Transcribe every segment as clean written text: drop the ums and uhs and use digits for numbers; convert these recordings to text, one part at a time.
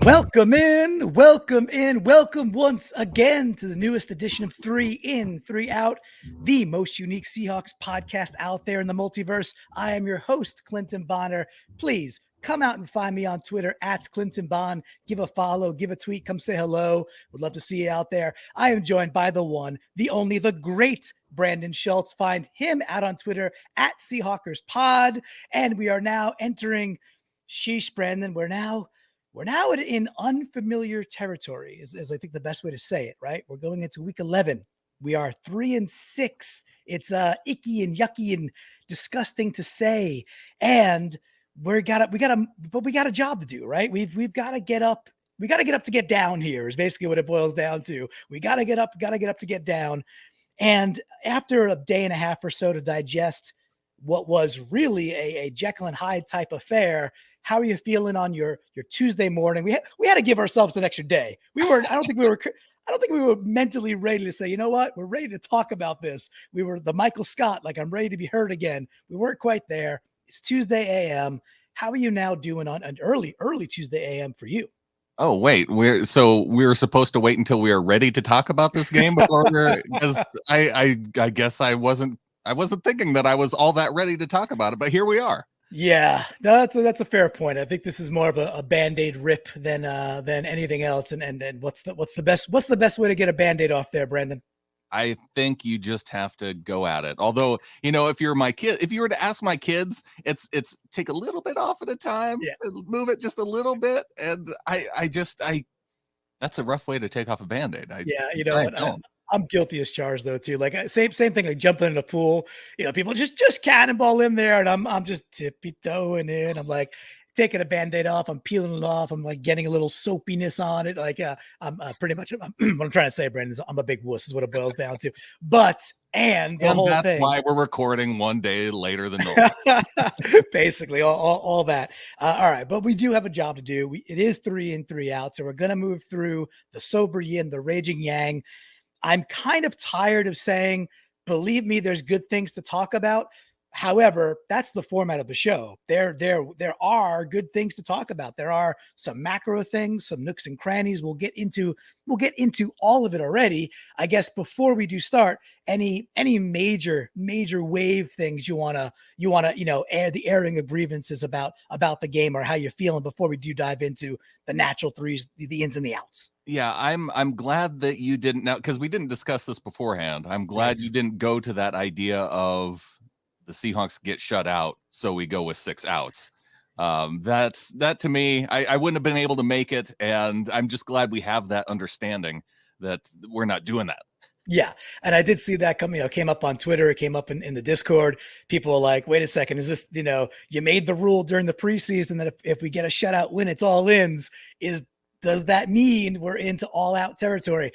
Welcome once again to the newest edition of 3 In, 3 Out, the most unique Seahawks podcast out there in the multiverse. I am your host, Clinton Bonner. Please come out and find me on Twitter at Clinton Bond. Give a follow, give a tweet, come say hello. Would love to see you out there. I am joined by the one, the only, the great Brandon Schultz. Find him out on Twitter at SeahawkersPod. And we are now entering, sheesh, Brandon, we're now in unfamiliar territory is I think the best way to say it, right? We're going into week 11. We are 3-6. It's icky and yucky and disgusting to say. And we got a job to do, right? We've got to get up. We got to get up to get down here is basically what it boils down to. We got to get up to get down. And after a day and a half or so to digest what was really a Jekyll and Hyde type affair, how are you feeling on your Tuesday morning? We had to give ourselves an extra day. I don't think we were mentally ready to say, you know what, we're ready to talk about this. We were the Michael Scott, like I'm ready to be heard again. We weren't quite there. It's Tuesday AM. How are you now doing on an early Tuesday AM for you? Oh, wait, we're supposed to wait until we are ready to talk about this game before because I guess I wasn't thinking that I was all that ready to talk about it, but here we are. Yeah, that's a fair point. I think this is more of a Band-Aid rip than anything else. And what's the best way to get a Band-Aid off there, Brandon? I think you just have to go at it. Although, if you're my kid, if you were to ask my kids, it's take a little bit off at a time, move it just a little bit. And I that's a rough way to take off a Band-Aid. I'm guilty as charged though too. Like same thing, like jumping in a pool, people just cannonball in there and I'm just tippy-toeing in. I'm like taking a Band-Aid off. I'm peeling it off. I'm like getting a little soapiness on it. Like I'm pretty much what I'm trying to say, Brandon, is I'm a big wuss is what it boils down to. But and whole that's thing, why we're recording one day later than normal. Basically all that. All right, but we do have a job to do. It is 3 in, 3 out, so we're gonna move through the sober yin, the raging yang. I'm kind of tired of saying, believe me, there's good things to talk about. However, that's the format of the show. There are good things to talk about. There are some macro things, some nooks and crannies. We'll get into all of it already. I guess before we do start, any major wave things you wanna air the airing of grievances about the game or how you're feeling before we do dive into the natural threes, the ins and the outs. Yeah, I'm glad that you didn't now because we didn't discuss this beforehand. I'm glad you didn't go to that idea of the Seahawks get shut out, so we go with 6 outs. That to me, I wouldn't have been able to make it, and I'm just glad we have that understanding that we're not doing that. Yeah. And I did see that came up on Twitter. It came up in the Discord. People were like, wait a second, is this, you made the rule during the preseason that if we get a shutout win, it's all ins. Does that mean we're into all out territory?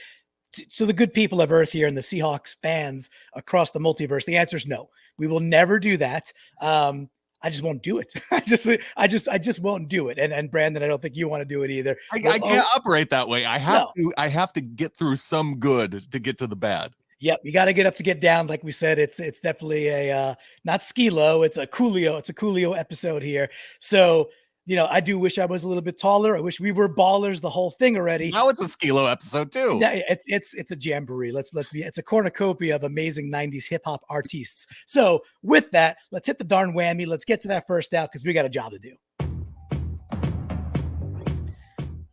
So the good people of Earth here and the Seahawks fans across the multiverse, the answer is no. We will never do that. I just won't do it. I just won't do it. And Brandon, I don't think you want to do it either. I can't operate that way. I have to get through some good to get to the bad. Yep, you got to get up to get down. Like we said, it's definitely a not Skilo, it's a Coolio episode here. So I do wish I was a little bit taller. I wish we were ballers the whole thing already. Now it's a Skilo episode too. Yeah, it's a jamboree. It's a cornucopia of amazing 90s hip hop artists. So with that, let's hit the darn whammy. Let's get to that first out because we got a job to do.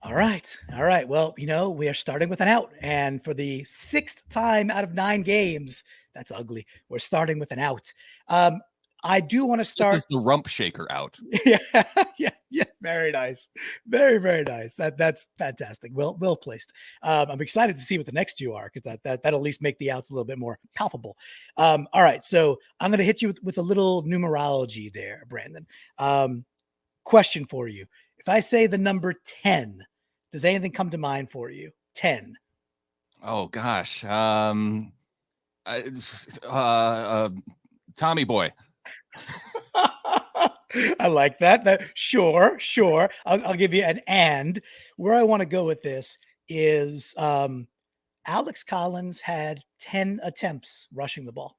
All right. Well, we are starting with an out, and for the 6th time out of 9 games, that's ugly. We're starting with an out. I do want to start. This is the rump shaker out. Yeah. Very nice. Very, very nice. That's fantastic. Well placed. I'm excited to see what the next 2 are because that'll at least make the outs a little bit more palpable. All right. So I'm going to hit you with a little numerology there, Brandon. Question for you. If I say the number 10, does anything come to mind for you? 10. Oh gosh. Tommy Boy. I like that. Sure. I'll give you an and. Where I want to go with this is Alex Collins had 10 attempts rushing the ball.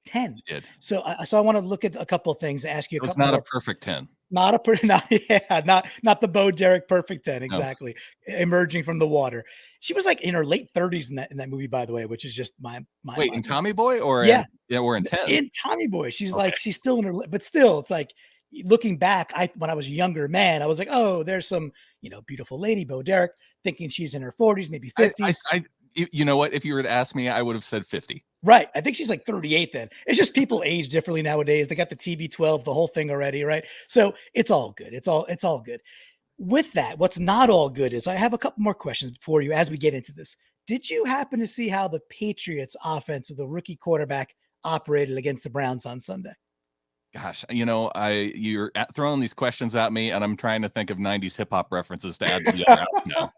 10. He did. So I want to look at a couple of things and ask you a couple. It's not a perfect 10. Not a pretty, not yeah, not the Bo Derek perfect 10, No. exactly. Emerging from the water. She was like in her late 30s in that movie, by the way, which is just mind Wait, in boggling. Tommy Boy or Yeah, we're in 10. in Tommy Boy, she's Okay. like she's still in her, but still, it's like looking back. When I was a younger man, I was like, oh, there's some beautiful lady, Bo Derek, thinking she's in her 40s, maybe 50s. You know what? If you were to ask me, I would have said 50. Right. I think she's like 38 then. It's just people age differently nowadays. They got the TB12, the whole thing already, right? So it's all good. It's all good. With that, what's not all good is I have a couple more questions for you as we get into this. Did you happen to see how the Patriots offense with a rookie quarterback operated against the Browns on Sunday? Gosh, you're throwing these questions at me, and I'm trying to think of 90s hip hop references to add to the other apps now.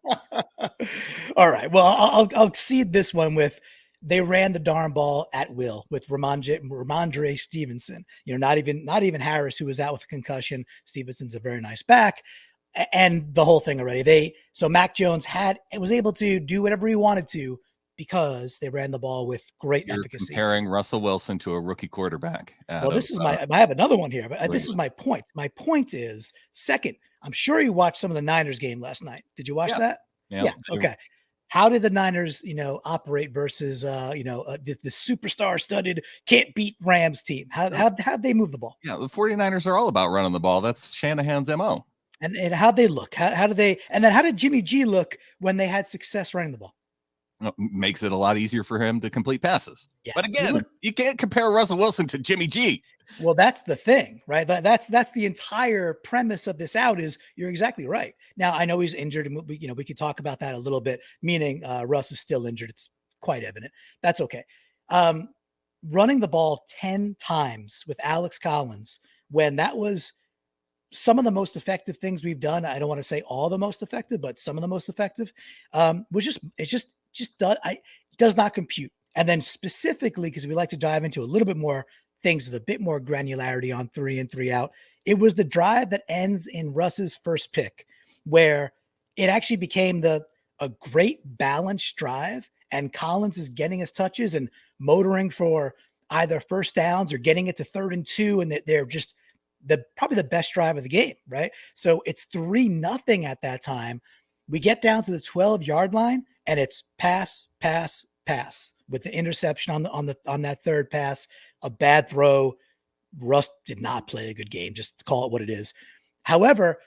All right. Well, I'll seed this one with they ran the darn ball at will with Ramondre Stevenson. Not even Harris, who was out with a concussion. Stevenson's a very nice back, and the whole thing already. So Mac Jones was able to do whatever he wanted to because they ran the ball with great efficacy. Comparing Russell Wilson to a rookie quarterback. Well, this is I have another one here, but this is my point. My point is, second, I'm sure you watched some of the Niners game last night. Did you watch that? Yeah. Okay. How did the Niners, operate versus, the superstar studded can't beat Rams team? How'd they move the ball? Yeah. The 49ers are all about running the ball. That's Shanahan's MO. And how'd they look? How did Jimmy G look when they had success running the ball? Makes it a lot easier for him to complete passes. Yeah. But again, you can't compare Russell Wilson to Jimmy G. Well, that's the thing, right? That's the entire premise of this out is you're exactly right. Now, I know he's injured, and we could talk about that a little bit, meaning Russ is still injured. It's quite evident. That's okay. Running the ball 10 times with Alex Collins, when that was some of the most effective things we've done. I don't want to say all the most effective, but some of the most effective, does not compute. And then specifically, because we like to dive into a little bit more things with a bit more granularity on 3 and 3 out, it was the drive that ends in Russ's first pick, where it actually became a great balanced drive, and Collins is getting his touches and motoring for either first downs or getting it to 3rd and 2, and they're just probably the best drive of the game, right? So it's 3-0 at that time. We get down to the 12-yard line, and it's pass, pass, pass with the interception on that third pass, a bad throw. Russ did not play a good game. Just call it what it is. However,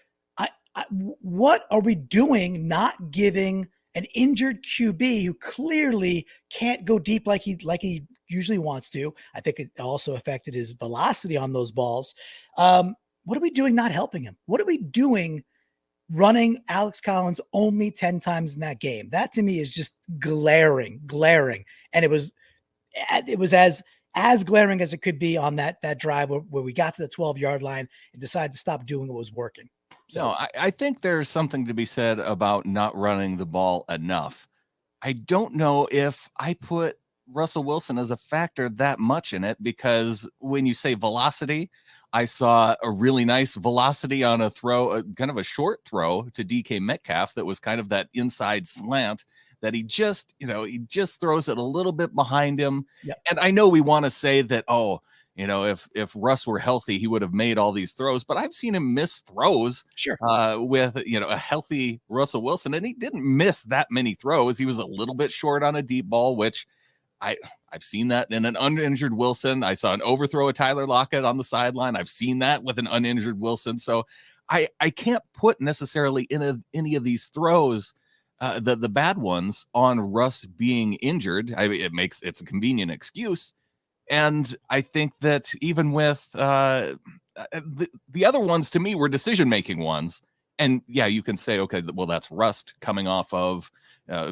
what are we doing not giving an injured QB who clearly can't go deep like he usually wants to? I think it also affected his velocity on those balls. What are we doing not helping him? What are we doing running Alex Collins only 10 times in that game? That to me is just glaring. And it was as glaring as it could be on that drive where we got to the 12-yard line and decided to stop doing what was working. So no, I think there's something to be said about not running the ball enough. I don't know if I put Russell Wilson as a factor that much in it, because when you say velocity, I saw a really nice velocity on a throw, kind of a short throw to DK Metcalf that was kind of that inside slant that he just throws it a little bit behind him. Yep. And I know we want to say that, if Russ were healthy, he would have made all these throws, but I've seen him miss throws with, a healthy Russell Wilson, and he didn't miss that many throws. He was a little bit short on a deep ball, which I've seen that in an uninjured Wilson. I saw an overthrow of Tyler Lockett on the sideline. I've seen that with an uninjured Wilson. So I can't put necessarily in any of these throws, the bad ones, on Russ being injured. It's a convenient excuse. And I think that even with the other ones, to me, were decision-making ones. And yeah, you can say, okay, well, that's rust coming off of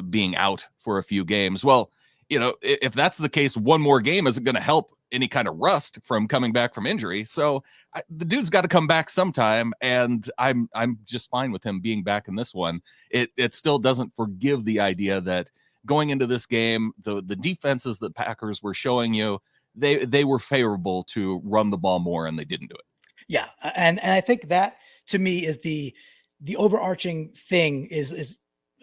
being out for a few games. Well, if that's the case, one more game isn't going to help any kind of rust from coming back from injury. So the dude's got to come back sometime, and I'm just fine with him being back in this one. It still doesn't forgive the idea that going into this game, the defenses that Packers were showing you, they were favorable to run the ball more, and they didn't do it. Yeah, and I think that to me is the overarching thing is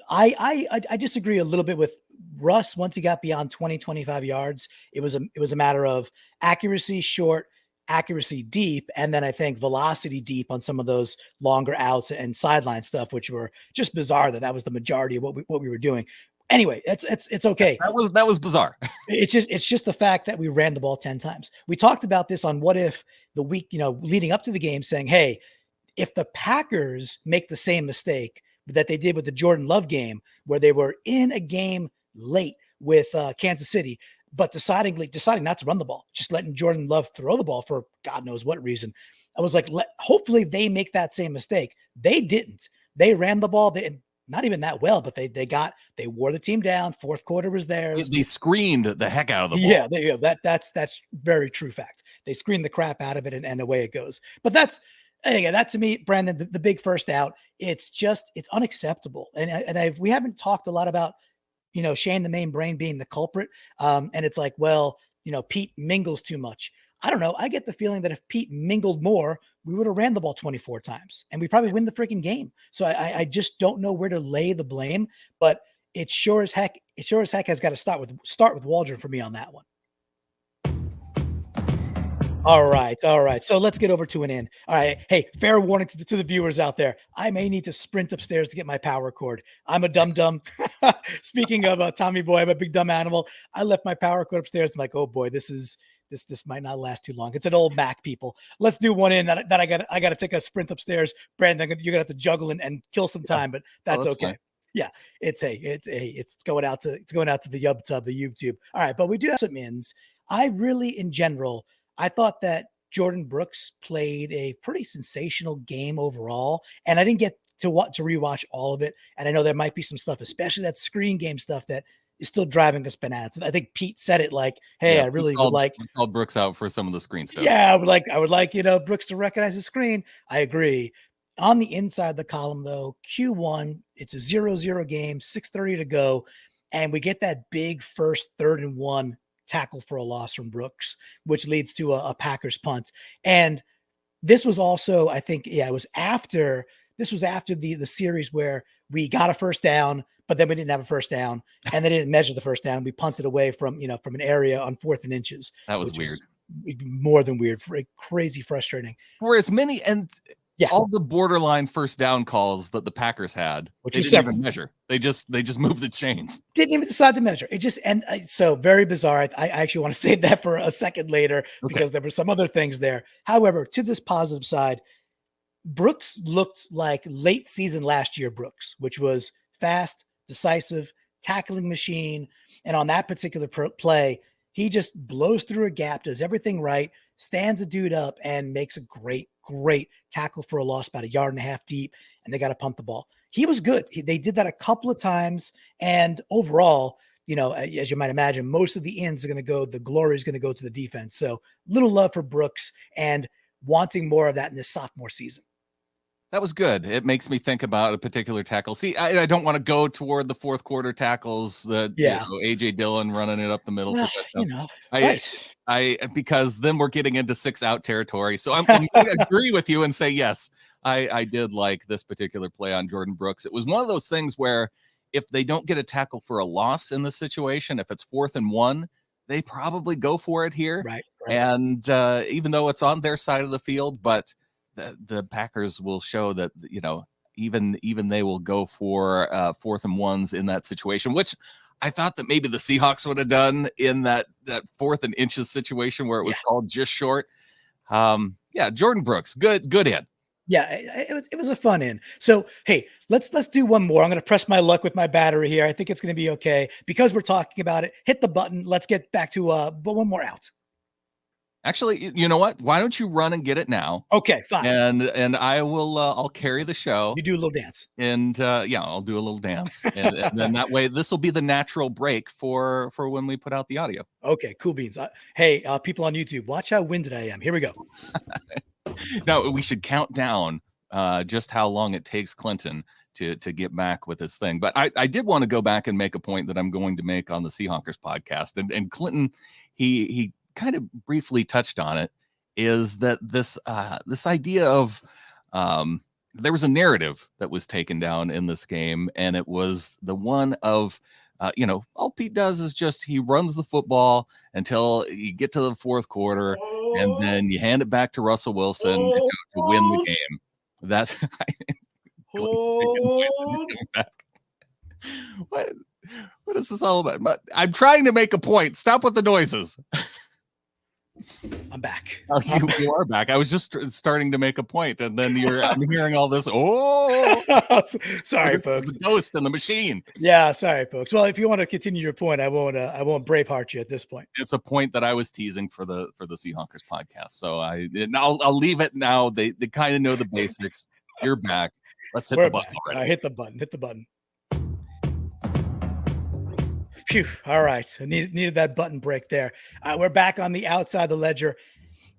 I disagree a little bit with Russ. Once he got beyond 20, 25 yards, it was a matter of accuracy short, accuracy deep, and then I think velocity deep on some of those longer outs and sideline stuff, which were just bizarre that was the majority of what we were doing. Anyway, it's okay. Yes, that was bizarre. It's just the fact that we ran the ball 10 times. We talked about this on What If the week, leading up to the game, saying, hey, if the Packers make the same mistake that they did with the Jordan Love game, where they were in a game late with Kansas City, but deciding not to run the ball, just letting Jordan Love throw the ball for God knows what reason. I was like, hopefully they make that same mistake. They didn't. They ran the ball. Not even that well, but they wore the team down. Fourth quarter was theirs. They screened the heck out of the ball. Yeah, that's very true fact. They screened the crap out of it, and away it goes. But that to me, Brandon, the big first out. It's unacceptable, and we haven't talked a lot about Shane the main brain being the culprit. And it's like, well, Pete mingles too much. I don't know. I get the feeling that if Pete mingled more, we would have ran the ball 24 times and we probably win the freaking game. So I just don't know where to lay the blame, but it sure as heck has got to start with Waldron for me on that one. All right. So let's get over to an end. All right. Hey, fair warning to the viewers out there. I may need to sprint upstairs to get my power cord. I'm a dumb. Speaking of Tommy Boy, I'm a big dumb animal. I left my power cord upstairs. I'm like, oh boy, this might not last too long. It's an old Mac, people. Let's do one in that I got to take a sprint upstairs. Brandon, you're gonna have to juggle and kill some time, but that's okay. Fine. Yeah, it's going out to the the YouTube. All right, but we do have some ins. I really, in general, I thought that Jordan Brooks played a pretty sensational game overall, and I didn't get to rewatch all of it. And I know there might be some stuff, especially that screen game stuff, that is still driving us bananas. I think Pete said it like, "Hey, I really would like." We called Brooks out for some of the screen stuff. Yeah, I would like Brooks to recognize the screen. I agree. On the inside of the column, though, Q1, it's a 0-0 game, 6:30 to go, and we get that big first 3rd and 1 tackle for a loss from Brooks, which leads to a Packers punt. And this was also, I think, it was after the series where we got a first down, but then we didn't have a first down, and they didn't measure the first down. We punted away from an area on 4th and inches. That was weird. More than weird, crazy frustrating. For as many all the borderline first down calls that the Packers had, which was several, measure. They just moved the chains. Didn't even decide to measure. So very bizarre. I actually want to save that for a second later because there were some other things there. However, to this positive side, Brooks looked like late season last year Brooks, which was fast, decisive, tackling machine. And on that particular play, he just blows through a gap, does everything right, stands a dude up, and makes a great tackle for a loss about 1.5 yards deep, and they got to pump the ball. He was good. They did that a couple of times, and overall, as you might imagine, most of the the glory is going to go to the defense. So little love for Brooks and wanting more of that in this sophomore season. That was good. It makes me think about a particular tackle. See, I don't want to go toward the fourth quarter tackles that AJ Dillon running it up the middle. Because then we're getting into 6-out territory. So I'm going to agree with you and say, yes, I did like this particular play on Jordan Brooks. It was one of those things where if they don't get a tackle for a loss in this situation, if it's 4th and 1, they probably go for it here. Right. And even though it's on their side of the field, but the Packers will show that, even they will go for 4th and 1s in that situation, which I thought that maybe the Seahawks would have done in that 4th and inches situation where it was called just short. Jordan Brooks, good in. Yeah, it was a fun in. So, hey, let's do one more. I'm going to press my luck with my battery here. I think it's going to be okay because we're talking about it. Hit the button. Let's get back to one more out. Actually, you know what? Why don't you run and get it now? Okay, fine. And I will. I'll carry the show. You do a little dance. And I'll do a little dance. And then that way, this will be the natural break for when we put out the audio. Okay, cool beans. Hey, people on YouTube, watch how winded I am. Here we go. No, we should count down just how long it takes Clinton to get back with this thing. But I did want to go back and make a point that I'm going to make on the Seahawkers podcast. And Clinton, he kind of briefly touched on it, is that this idea of there was a narrative that was taken down in this game, and it was the one of All Pete does is just he runs the football until you get to the fourth quarter, and then you hand it back to Russell Wilson to win the game. That's what is this all about? But I'm trying to make a point. Stop with the noises. I'm back. You are back. I was just starting to make a point, and then I'm hearing all this. Oh, sorry, folks. The ghost and the machine. Yeah, sorry, folks. Well, if you want to continue your point, I won't Braveheart you at this point. It's a point that I was teasing for the Seahawkers podcast. So I'll leave it now. They kind of know the basics. You're back. Let's hit the button already. Hit the button. Phew. All right. I needed that button break there. We're back on the outside of the ledger.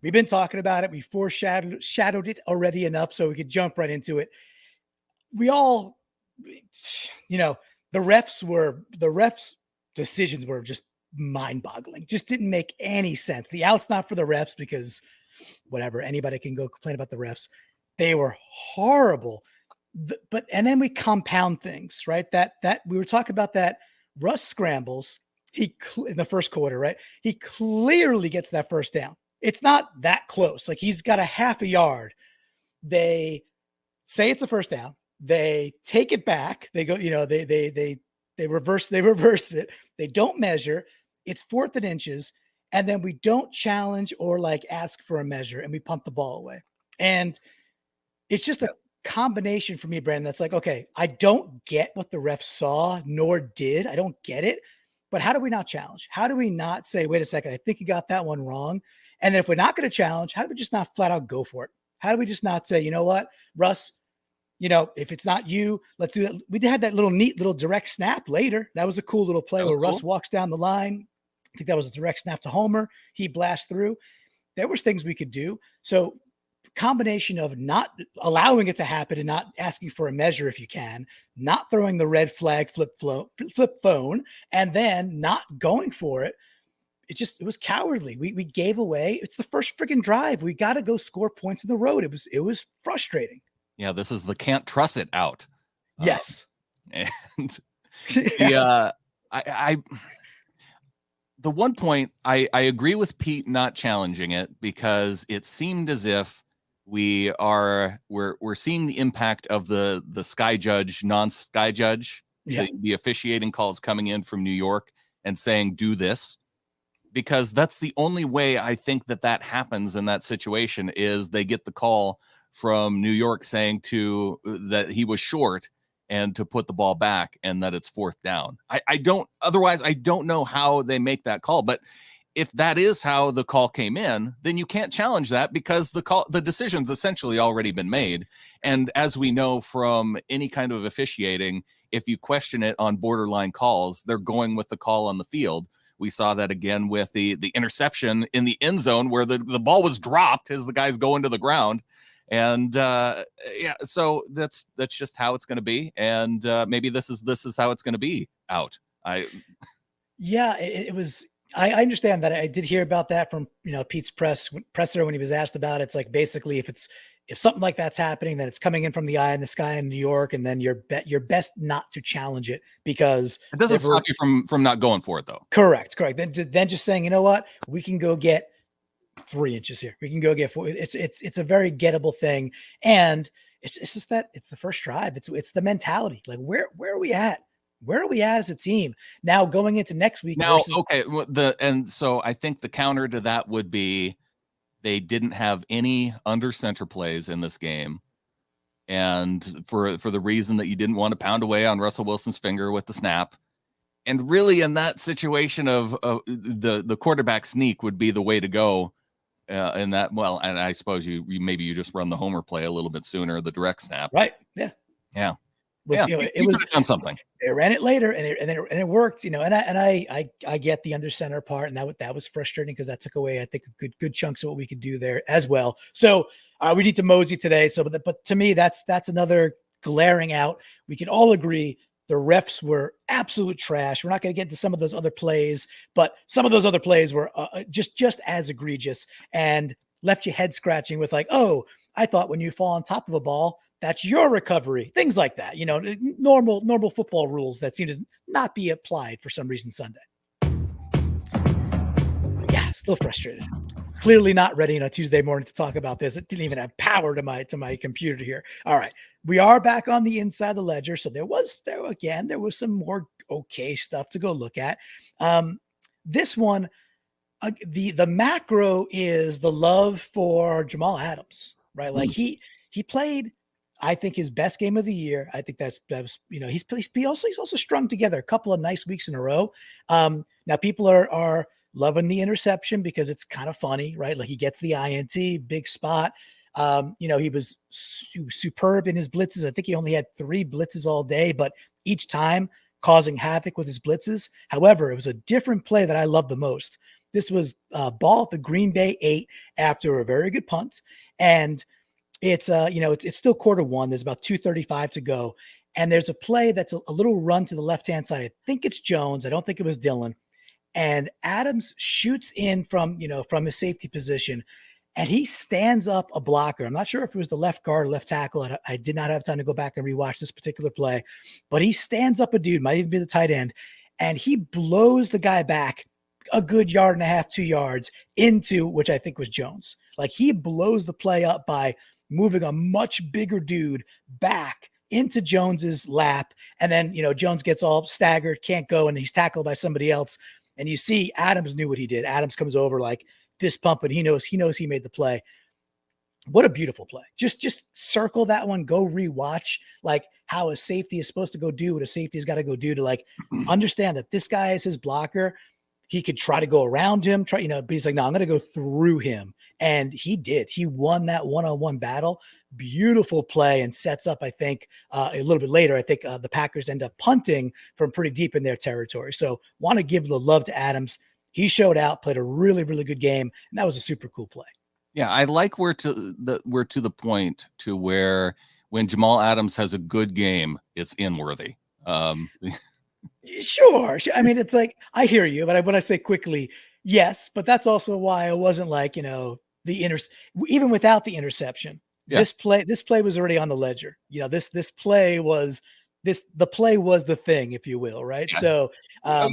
We've been talking about it. We foreshadowed it already enough so we could jump right into it. We all, the refs' decisions were just mind-boggling. Just didn't make any sense. The out's not for the refs because whatever, anybody can go complain about the refs. They were horrible. And then we compound things, right? That we were talking about that. Russ scrambles in the first quarter, right? He clearly gets that first down. It's not that close. Like he's got a half a yard. They say it's a first down. They take it back. They go, they reverse it. They don't measure. It's 4th and inches. And then we don't challenge or ask for a measure and we punt the ball away. And it's just a combination for me, Brandon, that's okay, I don't get what the refs saw, nor did. I don't get it. But how do we not challenge? How do we not say, wait a second, I think you got that one wrong? And then if we're not going to challenge, how do we just not flat out go for it? How do we just not say, you know what, Russ, if it's not you, let's do that. We had that neat little direct snap later. That was a cool little play where Russ walks down the line. I think that was a direct snap to Homer. He blasts through. There was things we could do. So combination of not allowing it to happen and not asking for a measure if you can, not throwing the red flag flip phone, and then not going for it. It was cowardly. We gave away. It's the first freaking drive. We got to go score points in the road. It was frustrating. Yeah, this is the can't trust it out. Yes. And yes. The one point I agree with Pete not challenging it because it seemed as if we're seeing the impact of the sky judge, non-sky judge, the officiating calls coming in from New York and saying, do this, because that's the only way I think that happens in that situation is they get the call from New York saying that he was short and to put the ball back and that it's 4th down. I don't know how they make that call, but if that is how the call came in, then you can't challenge that because the decision's essentially already been made. And as we know from any kind of officiating, if you question it on borderline calls, they're going with the call on the field. We saw that again with the interception in the end zone where the ball was dropped as the guy's going to the ground. And so that's just how it's going to be. And maybe this is how it's going to be out. It was. I understand that. I did hear about that from Pete's presser when he was asked about it. It's basically if something like that's happening, then it's coming in from the eye in the sky in New York, and then you're best not to challenge it because it doesn't stop you from not going for it though. Correct. Then just saying, you know what, we can go get 3 inches here. We can go get 4. It's a very gettable thing, and it's just that it's the first drive. It's the mentality. Where are we at? Where are we at as a team now going into next week? So I think the counter to that would be they didn't have any under center plays in this game. And for the reason that you didn't want to pound away on Russell Wilson's finger with the snap. And really in that situation of the quarterback sneak would be the way to go in that. Well, and I suppose you just run the homer play a little bit sooner, the direct snap. Right. Yeah. Yeah. It was done something. They ran it later, and it worked. And I get the under center part, and that was frustrating because that took away, I think, a good chunks of what we could do there as well. So we need to mosey today. So, but to me, that's another glaring out. We can all agree the refs were absolute trash. We're not going to get into some of those other plays, but some of those other plays were just as egregious and left you head scratching with I thought when you fall on top of a ball, that's your recovery. Things like that, normal football rules that seem to not be applied for some reason Sunday. Yeah, still frustrated. Clearly not ready on a Tuesday morning to talk about this. It didn't even have power to my computer here. All right, we are back on the inside of the ledger. So there was some more okay stuff to go look at. This one, the macro is the love for Jamal Adams, right? Like he played, I think, his best game of the year. I think that was he's also strung together a couple of nice weeks in a row. Now people are loving the interception because it's kind of funny, right? Like he gets the INT, big spot. He was superb in his blitzes. I think he only had 3 blitzes all day, but each time causing havoc with his blitzes. However, it was a different play that I love the most. This was ball at the Green Bay 8 after a very good punt. And it's still quarter one. There's about 2:35 to go. And there's a play that's a little run to the left-hand side. I think it's Jones. I don't think it was Dillon. And Adams shoots in from his safety position, and he stands up a blocker. I'm not sure if it was the left guard or left tackle. I did not have time to go back and rewatch this particular play, but he stands up a dude, might even be the tight end, and he blows the guy back a good 1.5 yards, 2 yards into, which I think was Jones. Like he blows the play up by moving a much bigger dude back into Jones's lap. And then, Jones gets all staggered, can't go, and he's tackled by somebody else. And you see Adams knew what he did. Adams comes over like fist pumping. He knows he made the play. What a beautiful play. Just circle that one, go rewatch like how a safety is supposed to go do what a safety's got to go do to like understand that this guy is his blocker. He could try to go around him, but he's like, no, I'm going to go through him. And he did. He won that one-on-one battle. Beautiful play, and sets up, I think, a little bit later, I think the Packers end up punting from pretty deep in their territory. So want to give the love to Adams. He showed out, played a really, really good game, and that was a super cool play. Yeah, I like we're to the point to where when Jamal Adams has a good game, it's in-worthy. Sure. I mean, it's like, I hear you, but when I say quickly, yes, but that's also why it wasn't like, even without the interception, this play was already on the ledger. The play was the thing, if you will. Right. Yeah. So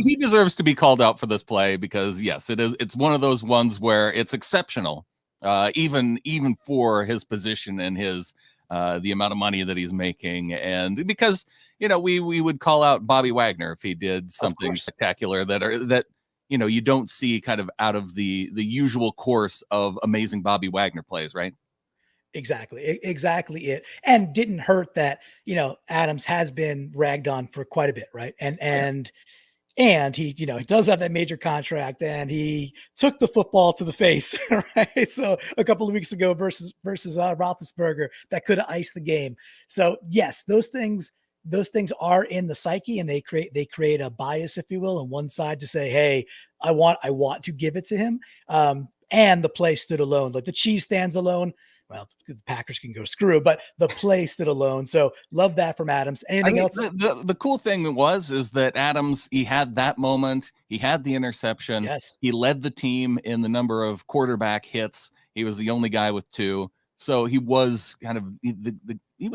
he deserves to be called out for this play because yes, it's one of those ones where it's exceptional, even for his position and his, the amount of money that he's making. And because, we would call out Bobby Wagner if he did something spectacular that you don't see kind of out of the usual course of amazing Bobby Wagner plays, right? Exactly it. And didn't hurt that, Adams has been ragged on for quite a bit, right? And he, he does have that major contract, and he took the football to the face, right? So a couple of weeks ago versus Roethlisberger, that could have iced the game. So yes, those things are in the psyche, and they create a bias, if you will, on one side to say, hey, I want to give it to him. And the play stood alone. Like the cheese stands alone. Well, the Packers can go screw, but the play stood alone. So love that from Adams. Anything else? The cool thing is that Adams, he had that moment. He had the interception. Yes. He led the team in the number of quarterback hits. He was the only guy with 2. So he was kind of he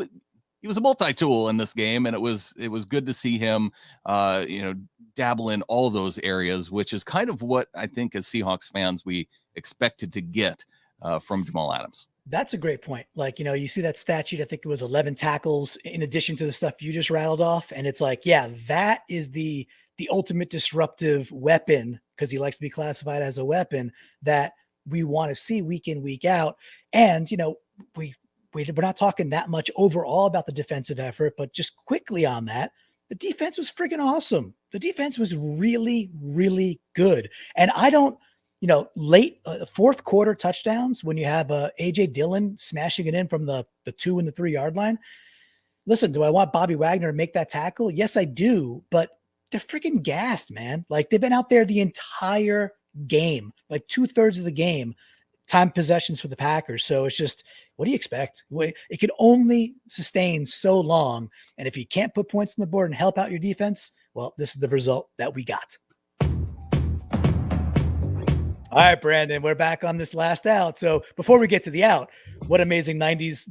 was a multi-tool in this game, and it was good to see him, dabble in all those areas, which is kind of what I think as Seahawks fans we expected to get from Jamal Adams. That's a great point. Like, you see that stat sheet, I think it was 11 tackles in addition to the stuff you just rattled off. And it's like, yeah, that is the ultimate disruptive weapon, because he likes to be classified as a weapon that we want to see week in, week out. And, we're not talking that much overall about the defensive effort, but just quickly on that, the defense was freaking awesome. The defense was really, really good. And I don't, late fourth quarter touchdowns when you have AJ Dillon smashing it in from the 2 and the 3 yard line. Listen, do I want Bobby Wagner to make that tackle? Yes, I do. But they're freaking gassed, man. Like they've been out there the entire game, like 2/3 of the game, time possessions for the Packers. So it's just, what do you expect? It can only sustain so long. And if you can't put points on the board and help out your defense, well, this is the result that we got. All right, Brandon, we're back on this last out. So before we get to the out, what amazing 90s.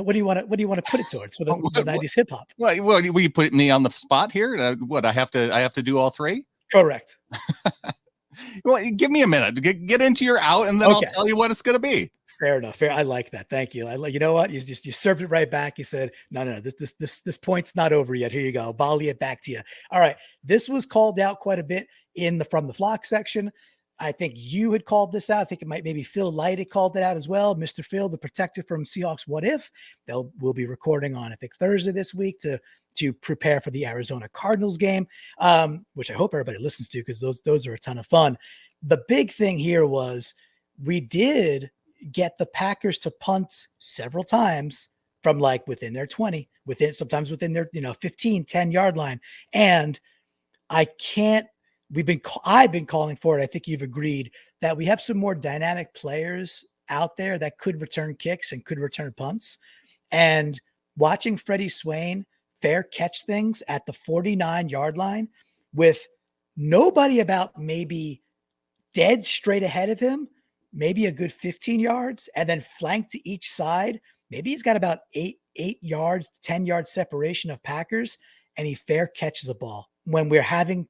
What do you want to put it towards for the 90s hip hop? Well, will you put me on the spot here? What I have to do all three? Correct. Well, give me a minute to get into your out, and then I'll tell you what it's going to be. Fair enough. Fair. I like that. Thank you. You know what? You served it right back. You said, no, this point's not over yet. Here you go. I'll volley it back to you. All right. This was called out quite a bit from the flock section. I think you had called this out. I think it might maybe Phil Light had called it out as well. Mr. Phil, the protector from Seahawks What If. We'll be recording on, I think, Thursday this week to prepare for the Arizona Cardinals game, which I hope everybody listens to because those are a ton of fun. The big thing here was we did get the Packers to punt several times from like within their 20, sometimes within their 15, 10-yard line. And I've been calling for it. I think you've agreed that we have some more dynamic players out there that could return kicks and could return punts. And watching Freddie Swain fair catch things at the 49-yard line with nobody about maybe dead straight ahead of him, maybe a good 15 yards, and then flanked to each side. Maybe he's got about 8 yards, 10 yard separation of Packers, and he fair catches the ball when we're having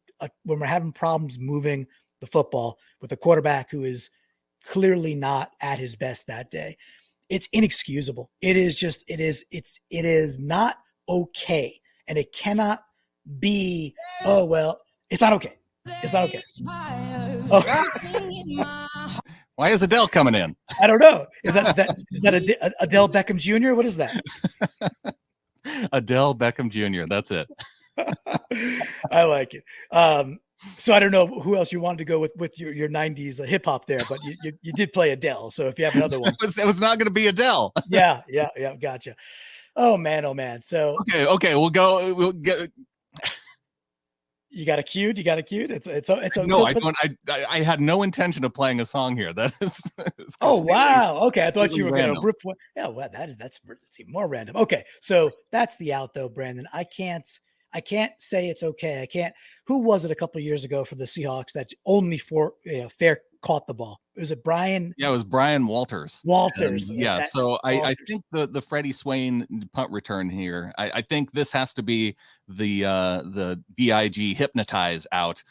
problems moving the football with a quarterback who is clearly not at his best that day. It's inexcusable. It is not okay. And it cannot be, oh, well, it's not okay. It's not okay. Oh. Why is Adele coming in? I don't know. Is that Adele Beckham Jr.? What is that? Adele Beckham Jr. That's it. I like it. So I don't know who else you wanted to go with your 90s hip hop there, but you did play Adele. So if you have another one, it was not going to be Adele. Yeah. Gotcha. Oh man. So okay. We'll get. You got it queued. It's no, I don't. I had no intention of playing a song here. That is. Oh wow. Okay, I thought you were going to rip one. Yeah, well, that's even more random. Okay, so that's the out though, Brandon. I can't say it's okay. I can't. Who was it a couple of years ago for the Seahawks that only fair caught the ball? Was it Brian? Yeah, it was Brian Walters. Yeah. So I think the Freddie Swain punt return here. I think this has to be the BIG hypnotize out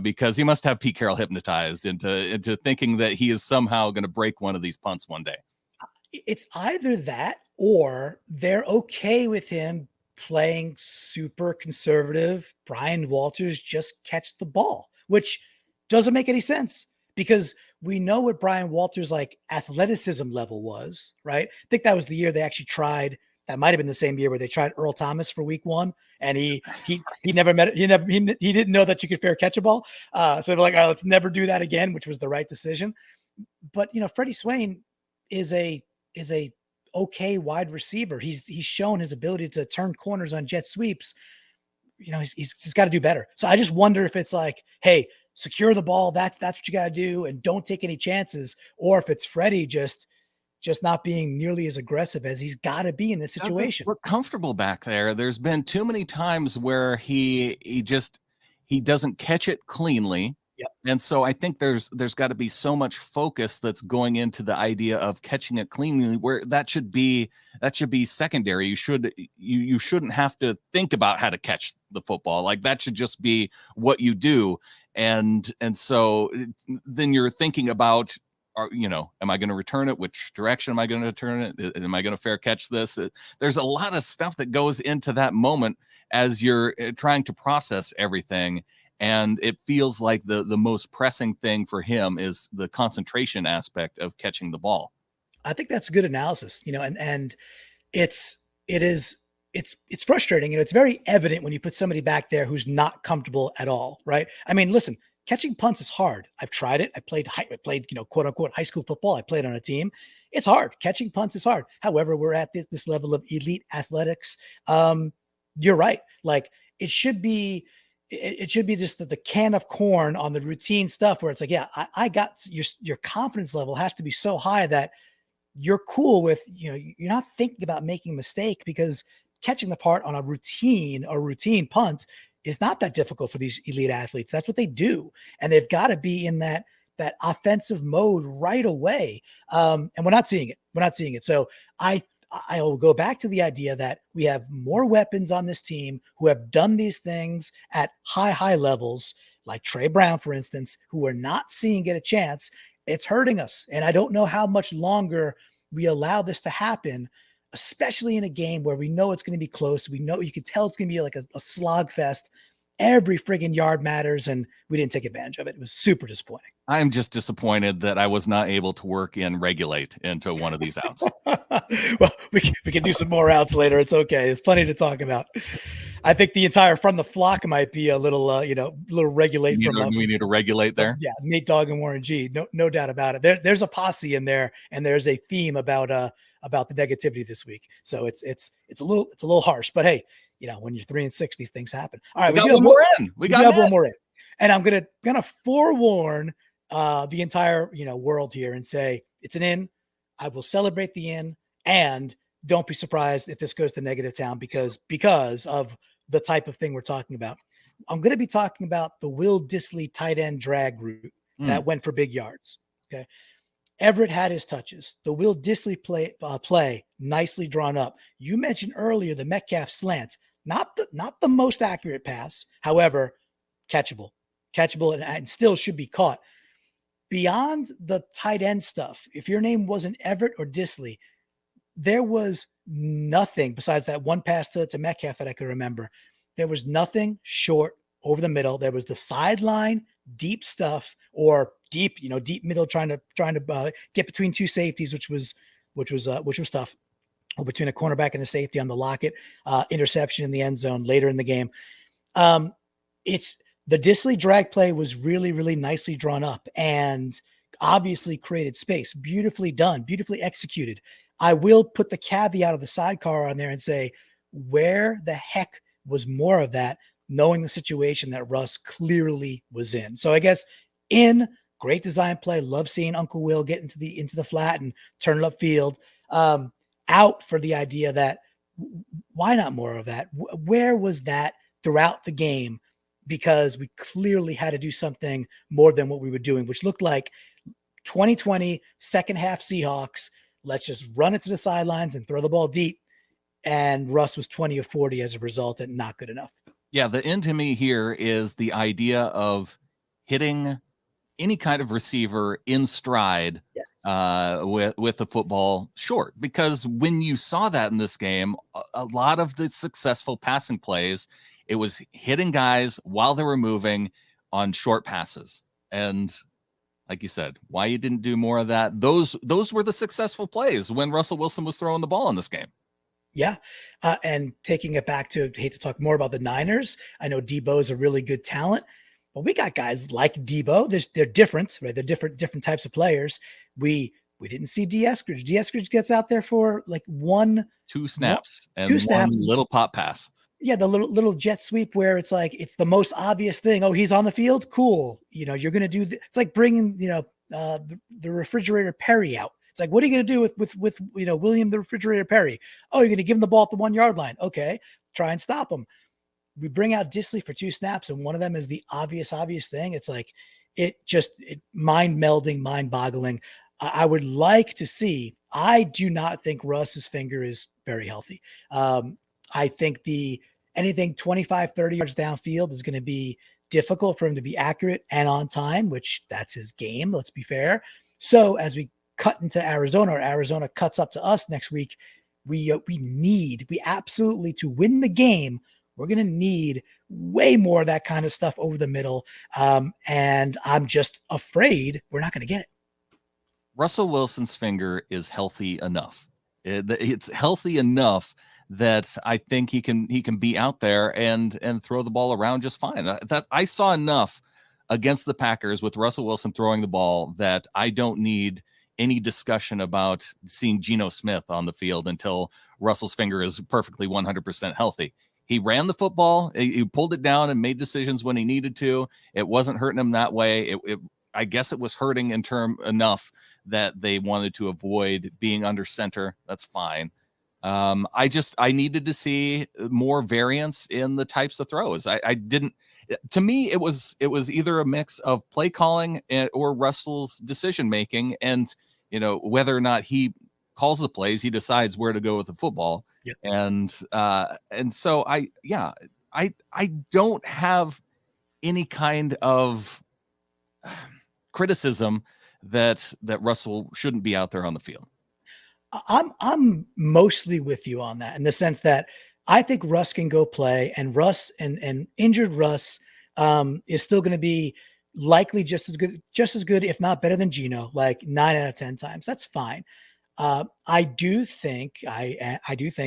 because he must have Pete Carroll hypnotized into thinking that he is somehow going to break one of these punts one day. It's either that or they're okay with him playing super conservative. Brian Walters just catch the ball, which doesn't make any sense because we know what Brian Walters' like athleticism level was, right? I think that was the year they actually tried. That might have been the same year where they tried Earl Thomas for week 1, and he never met it. He didn't know that you could fair catch a ball. So they're like, all right, let's never do that again, which was the right decision. But Freddie Swain is a okay wide receiver. He's shown his ability to turn corners on jet sweeps. He's got to do better. So I just wonder if it's like, hey, secure the ball. That's what you got to do, and don't take any chances. Or if it's Freddie just not being nearly as aggressive as he's got to be in this situation. We're comfortable back there. There's been too many times where he doesn't catch it cleanly. Yep. And so I think there's got to be so much focus that's going into the idea of catching it cleanly, where that should be secondary. You shouldn't have to think about how to catch the football. Like that should just be what you do. And so then you're thinking about, am I going to return it? Which direction am I going to return it? Am I going to fair catch this? There's a lot of stuff that goes into that moment as you're trying to process everything. And it feels like the most pressing thing for him is the concentration aspect of catching the ball. I think that's good analysis, and it's frustrating. It's very evident when you put somebody back there who's not comfortable at all, right? I mean, listen, catching punts is hard. I've tried it. I played quote unquote high school football. I played on a team. It's hard. Catching punts is hard. However, we're at this level of elite athletics. You're right. Like it should be just the can of corn on the routine stuff where it's like, yeah, I got your confidence level has to be so high that you're cool with, you're not thinking about making a mistake because catching the part on a routine punt is not that difficult for these elite athletes. That's what they do. And they've got to be in that that offensive mode right away. And we're not seeing it. We're not seeing it. So I will go back to the idea that we have more weapons on this team who have done these things at high levels, like Trey Brown, for instance, who we're not seeing get a chance. It's hurting us. And I don't know how much longer we allow this to happen, especially in a game where we know it's going to be close. We know you can tell it's going to be like a slog fest. Every friggin' yard matters, and we didn't take advantage of it. It was super disappointing. I'm just disappointed that I was not able to work in regulate into one of these outs. Well, we can do some more outs later. It's okay. There's plenty to talk about. I think the entire From the Flock might be a little, little regulate. We need to regulate there. Yeah, Nate Dogg and Warren G. No doubt about it. There's a posse in there, and there's a theme about the negativity this week. So it's a little harsh, but hey, when you're 3-6, these things happen. All right, we got one more in. We got one more in, and I'm gonna forewarn the entire world here and say it's an in. I will celebrate the in, and don't be surprised if this goes to negative town because of the type of thing we're talking about. I'm going to be talking about the Will Dissly tight end drag route that went for big yards. Okay. Everett had his touches. The Will Dissly play nicely drawn up. You mentioned earlier the Metcalf slant, not the most accurate pass, however, catchable and still should be caught. Beyond the tight end stuff, if your name wasn't Everett or Dissly, there was nothing besides that one pass to Metcalf that I could remember. There was nothing short over the middle. There was the sideline deep stuff or deep middle trying to get between two safeties, which was tough, or between a cornerback and a safety on the Lockett interception in the end zone later in the game. It's the Dissly drag play was really, really nicely drawn up and obviously created space. Beautifully done, beautifully executed. I will put the caveat of the sidecar on there and say, where the heck was more of that, knowing the situation that Russ clearly was in? So I guess in great design play, love seeing Uncle Will get into the flat and turn it upfield. Out for the idea that why not more of that? Where was that throughout the game? Because we clearly had to do something more than what we were doing, which looked like 2020 second half Seahawks. Let's just run it to the sidelines and throw the ball deep. And Russ was 20 of 40 as a result, and not good enough. Yeah, the end to me here is the idea of hitting any kind of receiver in stride with the football short. Because when you saw that in this game, a lot of the successful passing plays, it was hitting guys while they were moving on short passes. And like you said, why you didn't do more of that? Those were the successful plays when Russell Wilson was throwing the ball in this game. Yeah. And taking it back to, hate to talk more about the Niners. I know Debo is a really good talent, but we got guys like Debo. They're different, right? They're different types of players. We didn't see D. Eskridge. D. Eskridge gets out there for like two snaps and one little pop pass. Yeah, the little jet sweep where it's like it's the most obvious thing. Oh, he's on the field. Cool. You're gonna do. It's like bringing the refrigerator Perry out. It's like, what are you gonna do with William the refrigerator Perry? Oh, you're gonna give him the ball at the 1 yard line. Okay, try and stop him. We bring out Dissly for 2 snaps, and one of them is the obvious thing. It's like it mind melding, mind boggling. I would like to see. I do not think Russ's finger is very healthy. I think anything 25, 30 yards downfield is going to be difficult for him to be accurate and on time, which that's his game. Let's be fair. So as we cut into Arizona, or Arizona cuts up to us next week, we absolutely, to win the game, we're going to need way more of that kind of stuff over the middle. And I'm just afraid we're not going to get it. Russell Wilson's finger is healthy enough. It's healthy enough that I think he can be out there and throw the ball around just fine. That I saw enough against the Packers with Russell Wilson throwing the ball that I don't need any discussion about seeing Geno Smith on the field until Russell's finger is perfectly 100% healthy. He ran the football, he pulled it down and made decisions when he needed to. It wasn't hurting him that way. I guess it was hurting enough that they wanted to avoid being under center. That's fine. I needed to see more variance in the types of throws. I didn't. To me, it was either a mix of play calling or Russell's decision making, and whether or not he calls the plays, he decides where to go with the football. Yep. And so I don't have any kind of criticism that Russell shouldn't be out there on the field. I'm mostly with you on that, in the sense that I think Russ can go play, and Russ and injured Russ is still going to be likely just as good, if not better than Geno, like 9 out of 10 times. That's fine. I do think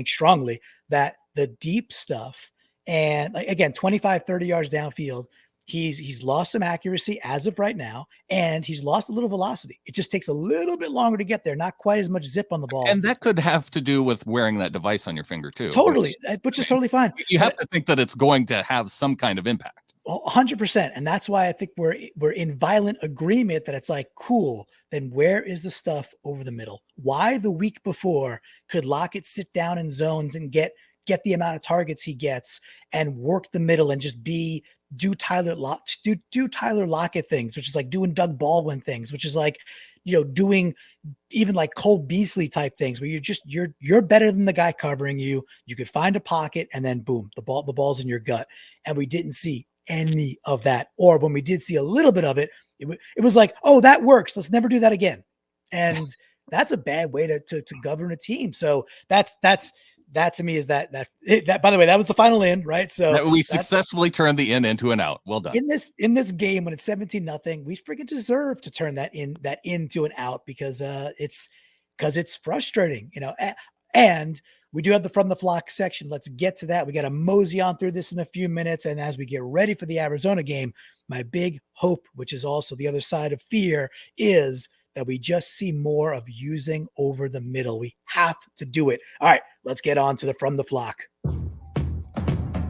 strongly that the deep stuff, and like, again, 25, 30 yards downfield, he's lost some accuracy as of right now, and he's lost a little velocity. It just takes a little bit longer to get there. Not quite as much zip on the ball. And that could have to do with wearing that device on your finger too. Totally, which is totally fine. You have to think that it's going to have some kind of impact. 100%. And that's why I think we're in violent agreement that it's like, cool, then where is the stuff over the middle? Why the week before could Lockett sit down in zones and get the amount of targets he gets and work the middle and just do Tyler Lockett things, which is like doing Doug Baldwin things, which is like, doing even like Cole Beasley type things, where you're better than the guy covering you. You could find a pocket and then boom, the ball's in your gut. And we didn't see any of that. Or when we did see a little bit of it, it was like, oh, that works. Let's never do that again. And that's a bad way to govern a team. So that to me is that by the way, that was the final in, right? So we successfully turned the in into an out. Well done. In this game, when it's 17-0, we freaking deserve to turn that into an out, because it's frustrating, and we do have the From the Flock section. Let's get to that. We got to mosey on through this in a few minutes. And as we get ready for the Arizona game, my big hope, which is also the other side of fear, is that we just see more of using over the middle. We have to do it. All right, let's get on to the From the Flock.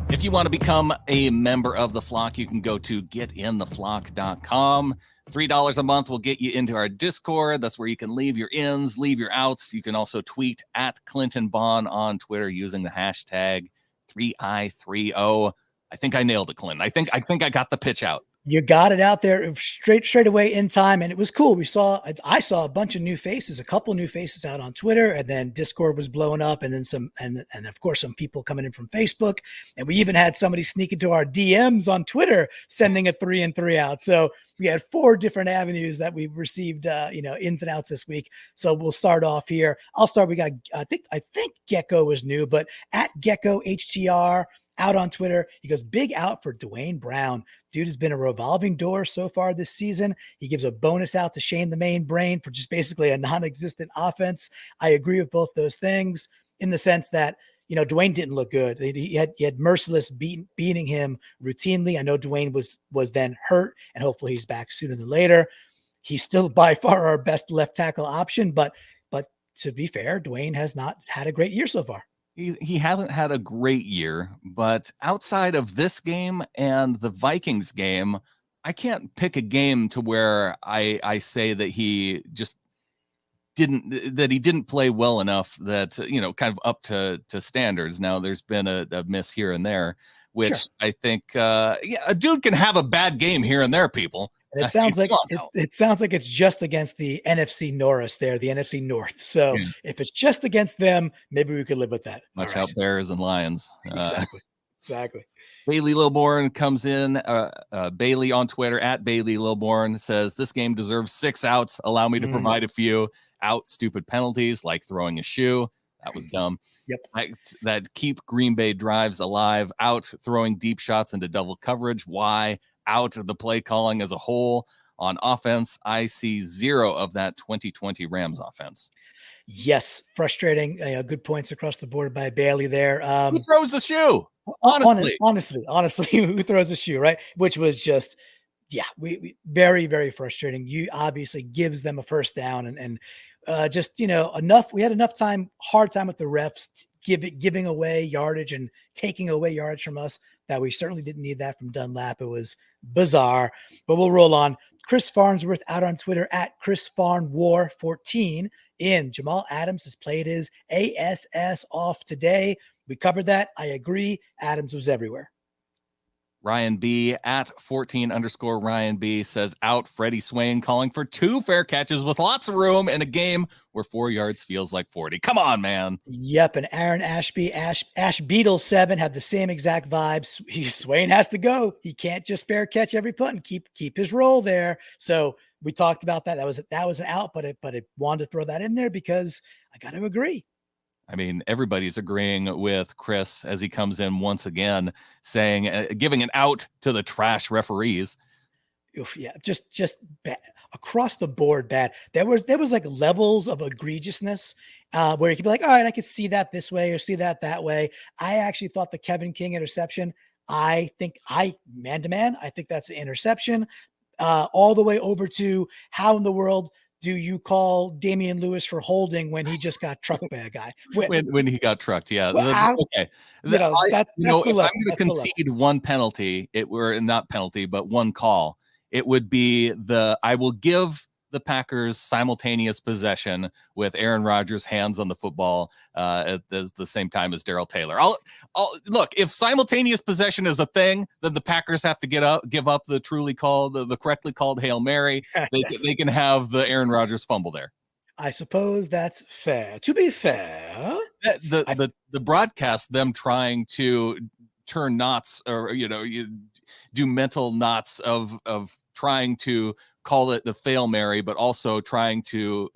If you want to become a member of the Flock, you can go to getintheflock.com. $3 a month will get you into our Discord. That's where you can leave your ins, leave your outs. You can also tweet at Clinton Bond on Twitter using the hashtag 3i30. I think I nailed it, Clinton. I think I got the pitch out. You got it out there straight away in time, and it was cool. I saw a bunch of new faces, a couple new faces out on Twitter, and then Discord was blowing up, and then some, and of course some people coming in from Facebook, and we even had somebody sneak into our DMs on Twitter sending a 3 and 3 out. So we had 4 different avenues that we received, ins and outs this week. So we'll start off here. I'll start. We got I think Gecko was new, but at Gecko HTR. Out on Twitter, he goes, big out for Dwayne Brown. Dude has been a revolving door so far this season. He gives a bonus out to Shane the Main Brain for just basically a non-existent offense. I agree with both those things, in the sense that, Dwayne didn't look good. He had Merciless beating him routinely. I know Dwayne was then hurt, and hopefully he's back sooner than later. He's still by far our best left tackle option, but to be fair, Dwayne has not had a great year so far. He hasn't had a great year, but outside of this game and the Vikings game, I can't pick a game to where I say that he just didn't play well enough that, kind of up to standards. Now there's been a miss here and there, which sure. I think, a dude can have a bad game here and there, people. And it sounds like it's just against the NFC Norris there, the NFC North. So if it's just against them, maybe we could live with that. Watch out, Bears and Lions. Exactly. Bailey Lilborn comes in. Bailey on Twitter at Bailey Lilborn says, this game deserves 6 outs. Allow me to provide a few. Out stupid penalties like throwing a shoe. That was dumb. Yep. That keep Green Bay drives alive. Out throwing deep shots into double coverage. Why? Out of the play calling as a whole. On offense, I see 0 of that 2020 Rams offense. Yes, frustrating. Good points across the board by Bailey there. Who throws the shoe? Honestly, who throws the shoe, right? Which was just, we very, very frustrating. You obviously gives them a first down, and just, enough. We had enough hard time with the refs giving away yardage and taking away yardage from us, that we certainly didn't need that from Dunlap. It was bizarre, but we'll roll on. Chris Farnsworth out on Twitter at Chris Farn War 14 in. Jamal Adams has played his ASS off today. We covered that. I agree. Adams was everywhere. Ryan B at 14_Ryan B says out Freddie Swain calling for 2 fair catches with lots of room in a game where 4 yards feels like 40. Come on, man. Yep. And Aaron Ashby, Ash Beetle 7 had the same exact vibes. Swain has to go. He can't just fair catch every punt and keep his role there. So we talked about that. That was an out, but it wanted to throw that in there because I got to agree. I mean, everybody's agreeing with Chris as he comes in once again, saying, giving an out to the trash referees. Oof, yeah, just bad across the board. Bad. There was like levels of egregiousness where you could be like, all right, I could see that this way or see that way. I actually thought the Kevin King interception. Man to man, I think that's an interception. All the way over to how in the world do you call Damian Lewis for holding when he just got trucked by a guy? When he got trucked, yeah. Okay. If I'm going to concede one penalty, not penalty, but one call, it would be I will give the Packers simultaneous possession with Aaron Rodgers' hands on the football at the same time as Darrell Taylor. I'll look, if simultaneous possession is a thing, then the Packers have to give up the correctly called Hail Mary. They can have the Aaron Rodgers fumble there. I suppose that's fair. To be fair, the broadcast, them trying to turn knots or you do mental knots of trying to call it the Fail Mary, but also trying to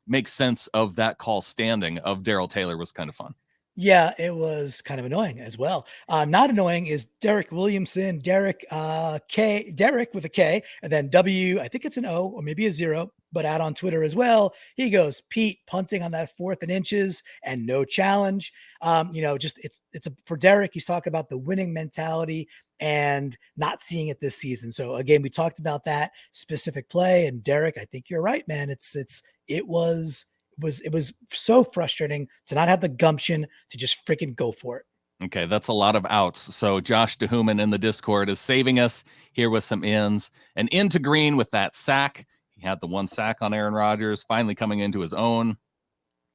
make sense of that call standing of Darrell Taylor was kind of fun. Yeah, it was kind of annoying as well. Not annoying is Derek Williamson, Derek with a K, and then W, I think it's an O or maybe a 0, but out on Twitter as well. He goes, Pete punting on that 4th and inches and no challenge. For Derek, he's talking about the winning mentality and not seeing it this season. So again, we talked about that specific play, and Derek, I think you're right, man. It was so frustrating to not have the gumption to just freaking go for it. Okay, that's a lot of outs. So Josh DeHuman in the Discord is saving us here with some ins. And into Green with that sack. He had the 1 sack on Aaron Rodgers, finally coming into his own.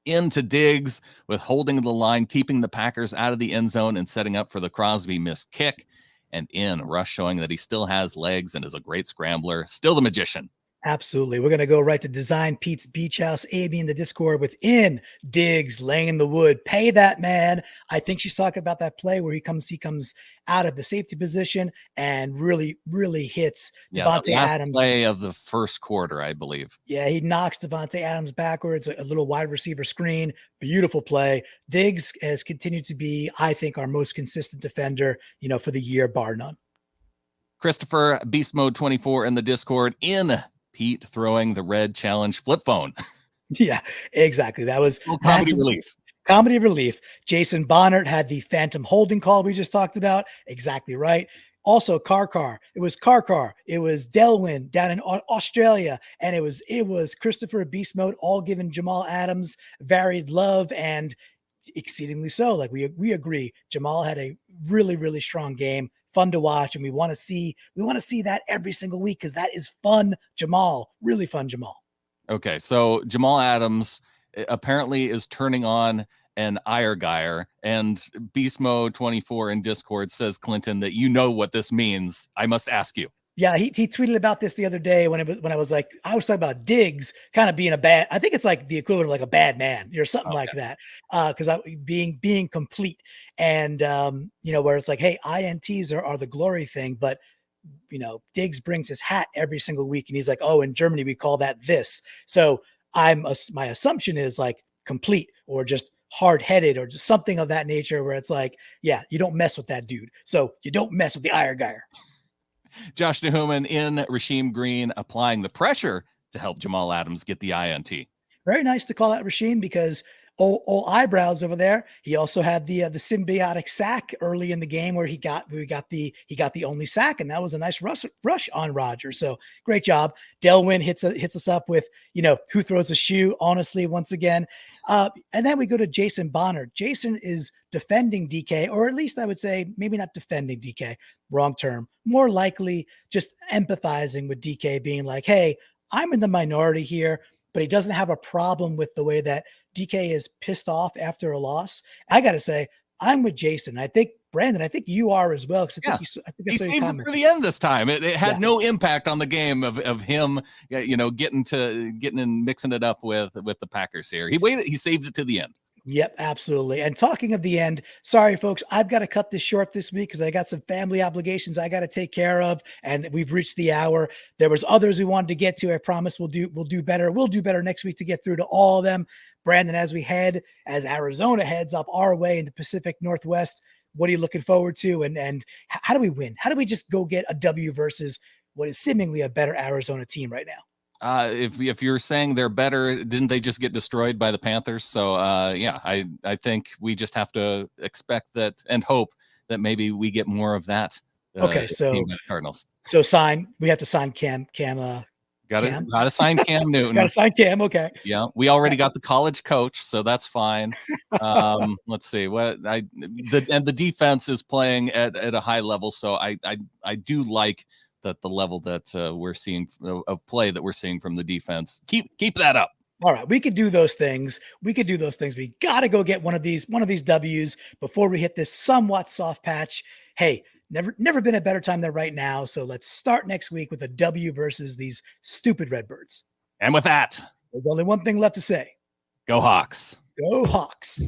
Into Diggs with holding the line, keeping the Packers out of the end zone and setting up for the Crosby missed kick. And in Rush showing that he still has legs and is a great scrambler. Still the magician. Absolutely. We're going to go right to Design Pete's Beach House. Amy in the Discord within Diggs laying in the wood. Pay that man. I think she's talking about that play where he comes out of the safety position and really, really hits Devontae Adams. Play of the first quarter, I believe. Yeah, he knocks Devontae Adams backwards, a little wide receiver screen. Beautiful play. Diggs has continued to be, I think, our most consistent defender, for the year, bar none. Christopher Beast Mode 24 in the Discord in Pete throwing the red challenge flip phone. Yeah, exactly. That was comedy relief. Jason Bonnert had the phantom holding call we just talked about. Exactly right. Also, Car. It was Car. It was Delwyn down in Australia, and it was Christopher Beast Mode, all giving Jamal Adams varied love, and exceedingly so. Like we agree, Jamal had a really, really strong game. Fun to watch, and we want to see that every single week because that is fun Jamal, really fun Jamal. Okay, so Jamal Adams apparently is turning on an ire guyer, and Beast Mode 24 in Discord says, Clinton, that you know what this means. I must ask you. Yeah, he tweeted about this the other day when I was talking about Diggs kind of being I think it's like the equivalent of like a bad man or something like that. Because being complete and where it's like, hey, INTs are the glory thing, but Diggs brings his hat every single week, and he's like, oh, in Germany we call that this. So my assumption is like complete or just hard-headed or just something of that nature, where it's like, yeah, you don't mess with that dude, so you don't mess with the ire guyer. Josh DeHuman in Rasheem Green applying the pressure to help Jamal Adams get the INT. Very nice to call out Rasheem because old eyebrows over there. He also had the symbiotic sack early in the game where he got the only sack, and that was a nice rush on Rodgers. So great job. Delwyn hits us up with who throws a shoe. Honestly, once again, and then we go to Jason Bonner. Jason is defending DK, or at least I would say maybe not defending DK. Wrong term. More likely just empathizing with DK, being like, hey, I'm in the minority here. but he doesn't have a problem with the way that DK is pissed off after a loss. I got to say, I'm with Jason. I think, Brandon, I think you are as well. Because I think I saw your saved it comment for the end this time. It had no impact on the game of him, getting and mixing it up with the Packers here. He saved it to the end. Yep, absolutely. And talking of the end, sorry, folks, I've got to cut this short this week because I got some family obligations I got to take care of, and we've reached the hour. There was others we wanted to get to. I promise we'll do better. We'll do better next week to get through to all of them. Brandon, as Arizona heads up our way in the Pacific Northwest, what are you looking forward to? And how do we win? How do we just go get a W versus what is seemingly a better Arizona team right now? If you're saying they're better, didn't they just get destroyed by the Panthers? So I think we just have to expect that and hope that maybe we get more of that. Okay, so Cardinals. So we have to sign Cam. Gotta sign Cam Newton. Gotta sign Cam. Okay. Yeah, we already got the college coach, so that's fine. Let's see the defense is playing at a high level, so I do like that the level that we're seeing of play that we're seeing from the defense. Keep that up. All right, we could do those things. We got to go get one of these W's before we hit this somewhat soft patch. Hey, never been a better time than right now. So let's start next week with a W versus these stupid Redbirds. And with that, there's only one thing left to say. Go Hawks. Go Hawks.